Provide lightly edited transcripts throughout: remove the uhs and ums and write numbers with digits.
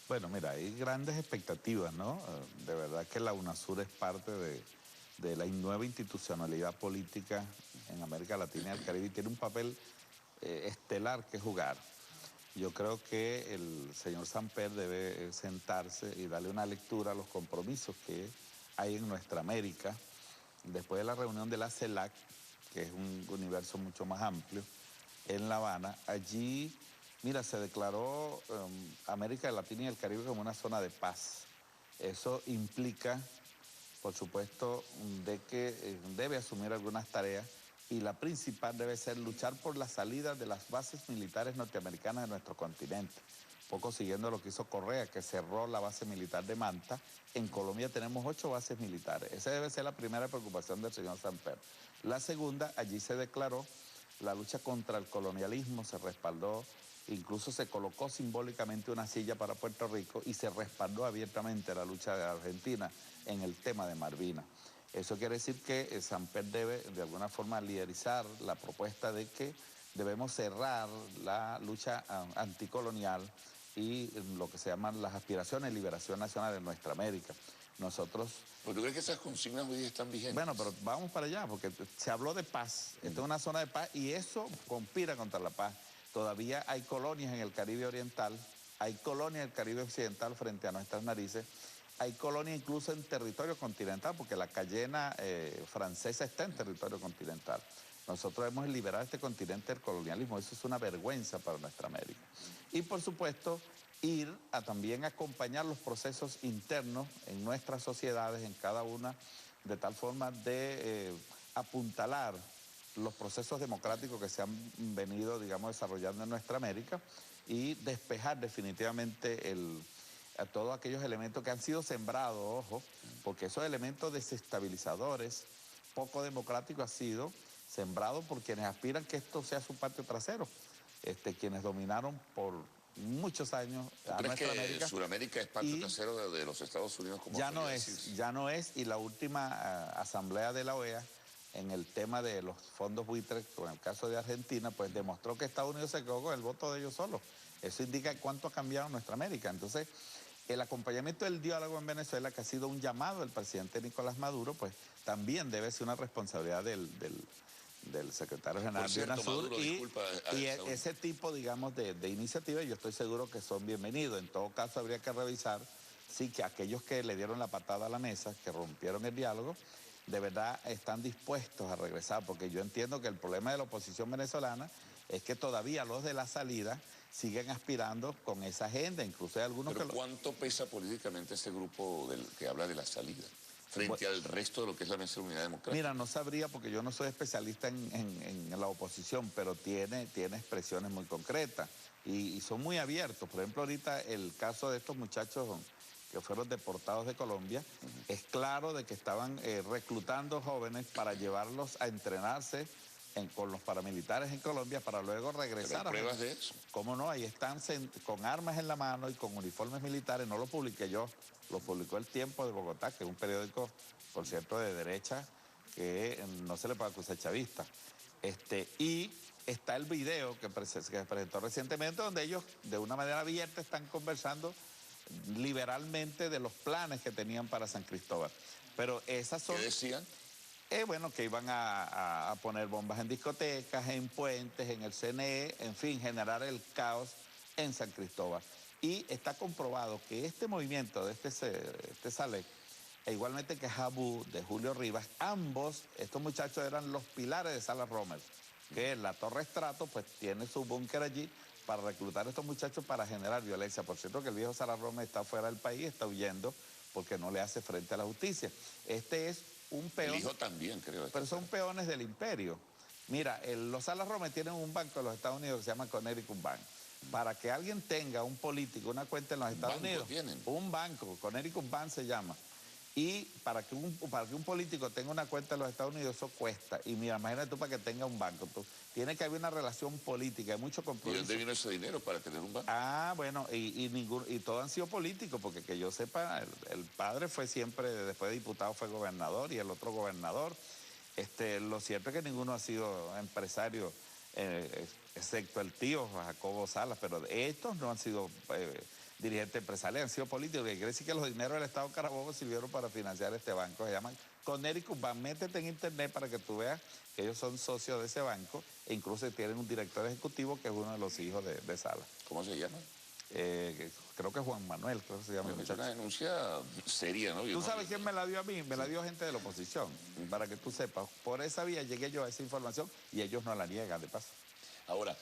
Bueno, mira, hay grandes expectativas, ¿no? De verdad que la UNASUR es parte de la nueva institucionalidad política en América Latina y el Caribe y tiene un papel estelar que jugar. Yo creo que el señor Samper debe sentarse y darle una lectura a los compromisos que hay en nuestra América. Después de la reunión de la CELAC, que es un universo mucho más amplio, en La Habana, allí, mira, se declaró América Latina y el Caribe como una zona de paz. Eso implica, por supuesto, de que debe asumir algunas tareas y la principal debe ser luchar por la salida de las bases militares norteamericanas de nuestro continente. Poco siguiendo lo que hizo Correa, que cerró la base militar de Manta. En Colombia tenemos 8 bases militares. Esa debe ser la primera preocupación del señor Samper. La segunda, allí se declaró la lucha contra el colonialismo, se respaldó, incluso se colocó simbólicamente una silla para Puerto Rico y se respaldó abiertamente la lucha de Argentina en el tema de Malvinas. Eso quiere decir que Samper debe de alguna forma liderizar la propuesta de que debemos cerrar la lucha anticolonial y lo que se llaman las aspiraciones de liberación nacional de nuestra América. Nosotros... ¿Pero tú crees que esas consignas hoy día están vigentes? Bueno, pero vamos para allá, porque se habló de paz. Esta es una zona de paz y eso conspira contra la paz. Todavía hay colonias en el Caribe Oriental, hay colonias en el Caribe Occidental frente a nuestras narices, hay colonias incluso en territorio continental, porque la Cayena francesa está en territorio continental. Nosotros debemos liberar este continente del colonialismo, eso es una vergüenza para nuestra América. Y por supuesto, ir a también acompañar los procesos internos en nuestras sociedades, en cada una, de tal forma de apuntalar los procesos democráticos que se han venido, digamos, desarrollando en nuestra América y despejar definitivamente a todos aquellos elementos que han sido sembrados, ojo, porque esos elementos desestabilizadores, poco democrático ha sido sembrado por quienes aspiran que esto sea su patio trasero, quienes dominaron por muchos años a nuestra América. Sudamérica es patio trasero de los Estados Unidos, como ya no es, y la última asamblea de la OEA en el tema de los fondos buitres, con el caso de Argentina, pues demostró que Estados Unidos se quedó con el voto de ellos solos. Eso indica cuánto ha cambiado nuestra América. Entonces, el acompañamiento del diálogo en Venezuela, que ha sido un llamado del presidente Nicolás Maduro, pues también debe ser una responsabilidad del secretario general de UNASUR y ese tipo, digamos, de iniciativas, yo estoy seguro que son bienvenidos. En todo caso, habría que revisar sí que aquellos que le dieron la patada a la mesa, que rompieron el diálogo, de verdad están dispuestos a regresar, porque yo entiendo que el problema de la oposición venezolana es que todavía los de la salida siguen aspirando con esa agenda, incluso hay algunos que... ¿Cuánto pesa políticamente ese grupo que habla de la salida frente al resto de lo que es la Mesa de Unidad Democrática? Mira, no sabría porque yo no soy especialista en la oposición, pero tiene expresiones muy concretas y son muy abiertos. Por ejemplo, ahorita el caso de estos muchachos que fueron deportados de Colombia, es claro de que estaban reclutando jóvenes para llevarlos a entrenarse con los paramilitares en Colombia para luego regresar. ¿Pero hay pruebas de eso? ¿Cómo no? Ahí están con armas en la mano y con uniformes militares. No lo publiqué yo, lo publicó El Tiempo de Bogotá, que es un periódico, por cierto, de derecha, que no se le puede acusar chavista. Y está el video que se presentó recientemente, donde ellos de una manera abierta están conversando liberalmente de los planes que tenían para San Cristóbal. Pero esas son... ¿Qué decían? Bueno, que iban a poner bombas en discotecas, en puentes, en el CNE, en fin, generar el caos en San Cristóbal. Y está comprobado que este movimiento de este Saleh, e igualmente que Jabú, de Julio Rivas, ambos, estos muchachos eran los pilares de Salas Romer, que la Torre Estrato pues tiene su búnker allí para reclutar a estos muchachos para generar violencia. Por cierto que el viejo Salas Romer está fuera del país, está huyendo porque no le hace frente a la justicia. Este es un peón. El hijo también, creo. Pero son peones del imperio. Mira, los Salas Romer tienen un banco en los Estados Unidos que se llama Connecticut Bank. Para que alguien tenga un político, una cuenta en los Estados Unidos, tienen. Un banco, Connecticut Bank se llama. Y para que un político tenga una cuenta en los Estados Unidos, eso cuesta. Y mira, imagínate tú para que tenga un banco. Tiene que haber una relación política, hay mucho compromiso. ¿Y dónde vino ese dinero para tener un banco? Ah, bueno, y todos han sido políticos, porque que yo sepa, el padre fue siempre, después de diputado fue gobernador y el otro gobernador. Lo cierto es que ninguno ha sido empresario, excepto el tío Jacobo Salas, pero estos no han sido dirigentes empresariales, han sido políticos, que quiere decir que los dineros del Estado Carabobo sirvieron para financiar este banco. Se llaman Connecticut Bank. Métete en internet para que tú veas que ellos son socios de ese banco e incluso tienen un director ejecutivo que es uno de los hijos de Sala. ¿Cómo se llama? Creo que Juan Manuel, creo que se llama. Es una denuncia seria, ¿no? ¿Tú sabes quién me la dio a mí? Me la dio gente de la oposición, para que tú sepas. Por esa vía llegué yo a esa información y ellos no la niegan, de paso. Ahora,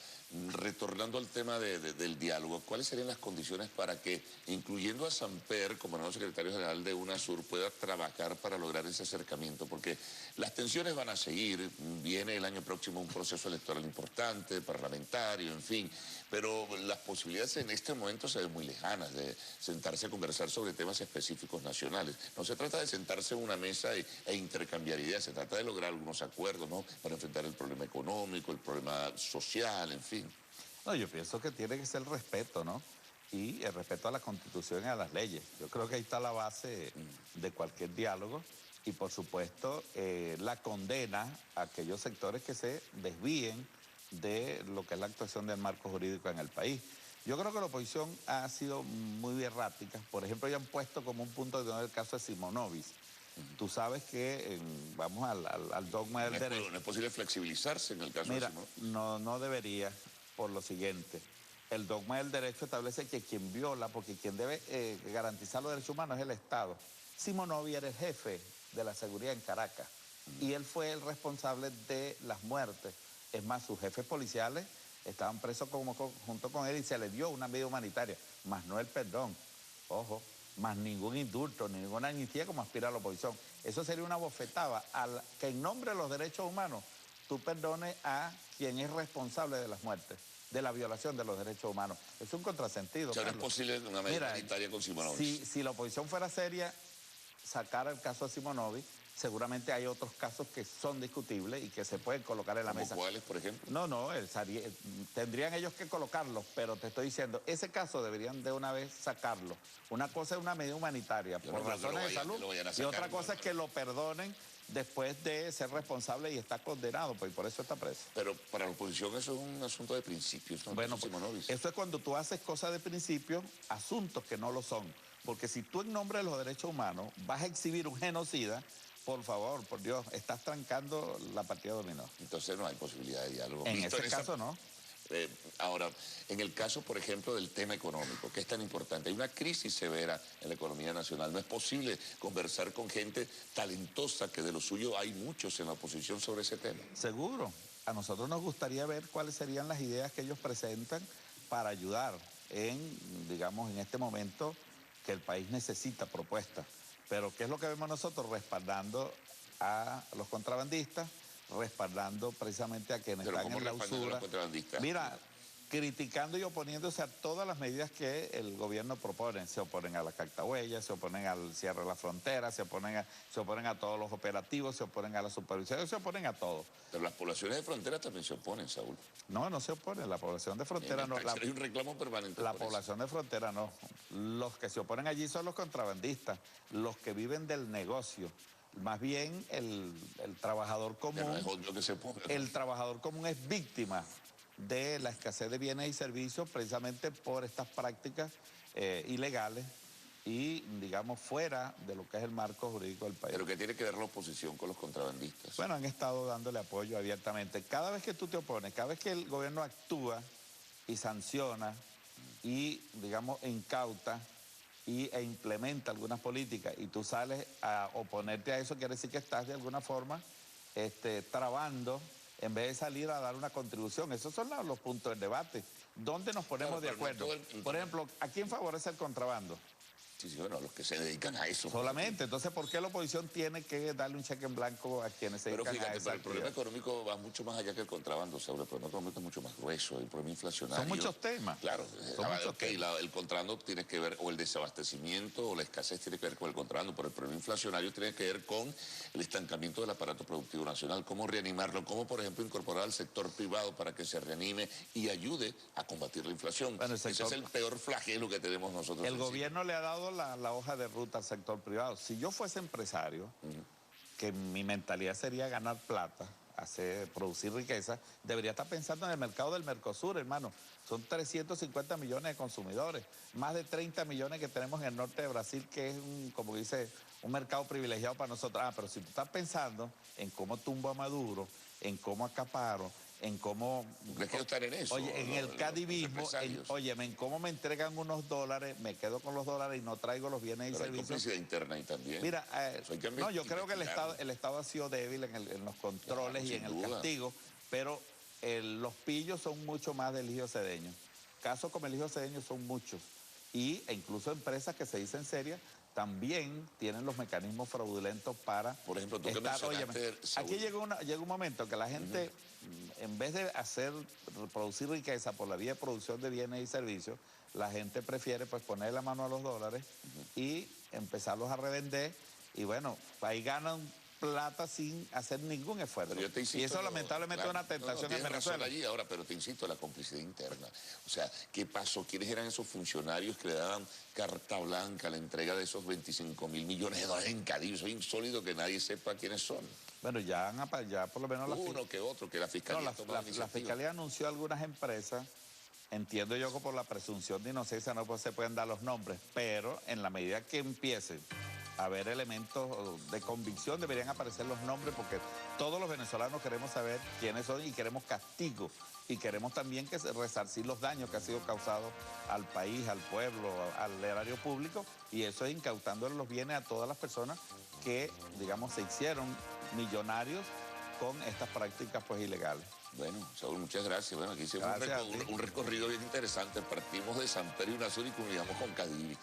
retornando al tema del diálogo, ¿cuáles serían las condiciones para que, incluyendo a Samper como nuevo secretario general de UNASUR, pueda trabajar para lograr ese acercamiento? Porque las tensiones van a seguir, viene el año próximo un proceso electoral importante, parlamentario, en fin, pero las posibilidades en este momento se ven muy lejanas de sentarse a conversar sobre temas específicos nacionales. No se trata de sentarse en una mesa e intercambiar ideas, se trata de lograr algunos acuerdos, ¿no?, para enfrentar el problema económico, el problema social, en fin. No, yo pienso que tiene que ser el respeto, ¿no? Y el respeto a la Constitución y a las leyes. Yo creo que ahí está la base de cualquier diálogo y, por supuesto, la condena a aquellos sectores que se desvíen de lo que es la actuación del marco jurídico en el país. Yo creo que la oposición ha sido muy errática. Por ejemplo, ya han puesto como un punto de el caso de Simonovic. Tú sabes que, vamos al dogma del derecho. No es posible flexibilizarse en el caso Mira, de Simonovic. no debería, por lo siguiente. El dogma del derecho establece que quien viola, porque quien debe garantizar los derechos humanos es el Estado. Simonovic era el jefe de la seguridad en Caracas y él fue el responsable de las muertes. Es más, sus jefes policiales estaban presos junto con él y se le dio una medida humanitaria, más no el perdón. Ojo, más ningún indulto, ni ninguna amnistía como aspira la oposición. Eso sería una bofetada al que en nombre de los derechos humanos tú perdones a quien es responsable de las muertes, de la violación de los derechos humanos. Es un contrasentido. O sea, no es posible una medida humanitaria con Simonovic. Si la oposición fuera seria, sacara el caso de Simonovic, seguramente hay otros casos que son discutibles y que se pueden colocar en la mesa. ¿Cuáles, por ejemplo? No, tendrían ellos que colocarlos, pero te estoy diciendo, ese caso deberían de una vez sacarlo. Una cosa es una medida humanitaria por razones de salud y otra cosa es que lo perdonen después de ser responsable y está condenado, pues por eso está preso. Pero para la oposición eso es un asunto de principios, ¿no? Bueno, pues, eso es cuando tú haces cosas de principio, asuntos que no lo son. Porque si tú en nombre de los derechos humanos vas a exhibir un genocida, por favor, por Dios, estás trancando la partida dominó. Entonces no hay posibilidad de diálogo. En ese caso no. Ahora, en el caso, por ejemplo, del tema económico, que es tan importante, hay una crisis severa en la economía nacional. No es posible conversar con gente talentosa, que de lo suyo hay muchos en la oposición sobre ese tema. Seguro. A nosotros nos gustaría ver cuáles serían las ideas que ellos presentan para ayudar digamos, en este momento que el país necesita propuestas. Pero ¿qué es lo que vemos nosotros? Respaldando a los contrabandistas, respaldando precisamente a quienes están en la usura. Mira, criticando y oponiéndose a todas las medidas que el gobierno propone. Se oponen a la cactahuella, se oponen al cierre de la frontera, se oponen a todos los operativos, se oponen a la supervisión, se oponen a todo. Pero las poblaciones de frontera también se oponen, Saúl. No se oponen. La población de frontera no. Hay un reclamo permanente. La población de frontera no. Los que se oponen allí son los contrabandistas, los que viven del negocio. Más bien el trabajador común. No es obvio que se oponga, ¿no? El trabajador común es víctima de la escasez de bienes y servicios precisamente por estas prácticas ilegales y, digamos, fuera de lo que es el marco jurídico del país. ¿Pero qué tiene que ver la oposición con los contrabandistas? Bueno, han estado dándole apoyo abiertamente. Cada vez que tú te opones, cada vez que el gobierno actúa y sanciona y, digamos, incauta e implementa algunas políticas y tú sales a oponerte a eso, quiere decir que estás de alguna forma trabando en vez de salir a dar una contribución. Esos son los puntos del debate. ¿Dónde nos ponemos de acuerdo? Por ejemplo, ¿a quién favorece el contrabando? Sí, bueno, a los que se dedican a eso. Solamente. Entonces, ¿por qué la oposición tiene que darle un cheque en blanco a quienes se dedican a esa el problema económico va mucho más allá que el contrabando, Saúl. El problema económico es mucho más grueso, el problema inflacionario. Son muchos temas. Claro. El contrabando tiene que ver, o el desabastecimiento, o la escasez tiene que ver con el contrabando, pero el problema inflacionario tiene que ver con el estancamiento del aparato productivo nacional, cómo reanimarlo, cómo, por ejemplo, incorporar al sector privado para que se reanime y ayude a combatir la inflación. Bueno, ese es el peor flagelo que tenemos nosotros. El gobierno le ha dado la hoja de ruta al sector privado. Si yo fuese empresario, que mi mentalidad sería ganar plata, producir riqueza, debería estar pensando en el mercado del Mercosur, hermano. Son 350 millones de consumidores, más de 30 millones que tenemos en el norte de Brasil, que es, como dice, un mercado privilegiado para nosotros. Pero si tú estás pensando en cómo tumbo a Maduro, en cómo acaparo, en cómo... No quiero estar en eso. Oye, en el cadibismo, en cómo me entregan unos dólares, me quedo con los dólares y no traigo los bienes y Pero servicios. hay complicidad interna ahí también. Mira, no, yo creo que el Estado ha sido débil en los controles y en el castigo, pero los pillos son mucho más del Ejido Cedeño. Casos como el Ejido Cedeño son muchos. E incluso empresas que se dicen serias también tienen los mecanismos fraudulentos para... Por ejemplo, tú que mencionaste... Aquí llega un momento que la gente, en vez de producir riqueza por la vía de producción de bienes y servicios, la gente prefiere pues poner la mano a los dólares y empezarlos a revender. Y bueno, ahí ganan plata sin hacer ningún esfuerzo. Y eso lamentablemente es una tentación en Venezuela. Allí ahora, pero te insisto, la complicidad interna. O sea, ¿qué pasó? ¿Quiénes eran esos funcionarios que le daban carta blanca a la entrega de esos 25.000 millones de dólares en Cadiz? Eso es insólito que nadie sepa quiénes son. Bueno, ya por lo menos... Uno que otro, que la Fiscalía la Fiscalía anunció algunas empresas. Entiendo yo que por la presunción de inocencia no se pueden dar los nombres, pero en la medida que empiecen a haber elementos de convicción deberían aparecer los nombres, porque todos los venezolanos queremos saber quiénes son y queremos castigo y queremos también que resarcir los daños que han sido causados al país, al pueblo, al erario público, y eso es incautándole los bienes a todas las personas que, digamos, se hicieron millonarios con estas prácticas pues ilegales. Bueno, Saúl, muchas gracias. Bueno, aquí hicimos un recorrido bien interesante. Partimos de Samper y UNASUR y culminamos con Cadivi.